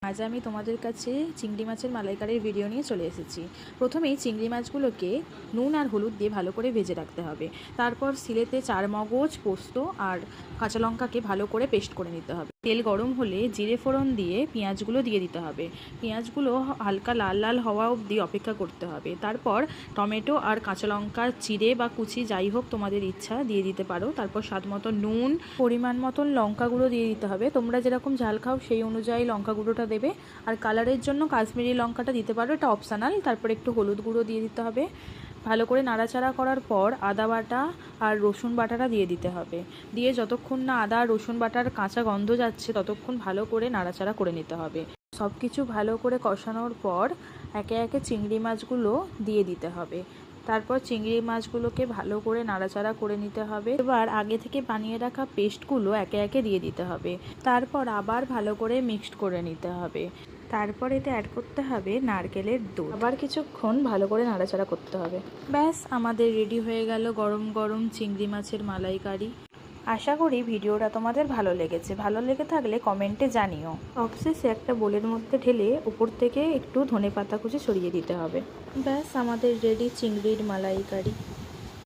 আজ আমি তোমাদের কাছে চিংড়ি মাছের মালাইকারির ভিডিও নিয়ে চলে এসেছি। প্রথমেই চিংড়ি মাছগুলোকে নুন আর হলুদ দিয়ে ভালো করে ভেজে রাখতে হবে। তারপর সিলেতে চারমগজ, পোস্ত আর কাঁচা লঙ্কাকে ভালো করে পেস্ট করে নিতে হবে। তেল গরম হলে জিরে ফোড়ন দিয়ে পেঁয়াজগুলো দিয়ে দিতে হবে। পেঁয়াজগুলো হালকা লাল লাল হওয়া অবধি অপেক্ষা করতে হবে। তারপর টমেটো আর কাঁচা লঙ্কার চিড়ে বা কুচি যাই হোক তোমাদের ইচ্ছা দিয়ে দিতে পারো। তারপর স্বাদ মতো নুন, পরিমাণ মতন লঙ্কা গুঁড়ো দিয়ে দিতে হবে। তোমরা যেরকম ঝাল খাও সেই অনুযায়ী লঙ্কা গুঁড়োটা দেবে। আর কালারের জন্য কাশ্মীরি লঙ্কাটা দিতে পারো, এটা অপশানাল। তারপর একটু হলুদ গুঁড়ো দিয়ে দিতে হবে। ভালো করে নাড়াচাড়া করার পর আদা বাটা আর রসুন বাটাটা দিয়ে দিতে হবে। দিয়ে যতক্ষণ না আদা আর রসুন বাটার কাঁচা গন্ধ যাচ্ছে ততক্ষণ ভালো করে নাড়াচাড়া করে নিতে হবে। সব কিছু ভালো করে কষানোর পর একে একে চিংড়ি মাছগুলো দিয়ে দিতে হবে। তারপর চিংড়ি মাছগুলোকে ভালো করে নাড়াচাড়া করে নিতে হবে। এবার আগে থেকে বানিয়ে রাখা পেস্টগুলো একে একে দিয়ে দিতে হবে। তারপর আবার ভালো করে মিক্সড করে নিতে হবে। তারপর এতে অ্যাড করতে হবে নারকেলের দুধ। আবার কিছুক্ষণ ভালো করে নাড়াচাড়া করতে হবে। ব্যাস আমাদের রেডি হয়ে গেল গরম গরম চিংড়ি মাছের মালাইকারি। আশা করি ভিডিওটা তোমাদের ভালো লেগেছে। ভালো লেগে থাকলে কমেন্টে জানিও। সবশেষে একটা বোলের মধ্যে ঢেলে উপর থেকে একটু ধনেপাতা কুচি ছড়িয়ে দিতে হবে। ব্যাস আমাদের রেডি চিংড়ির মালাইকারি।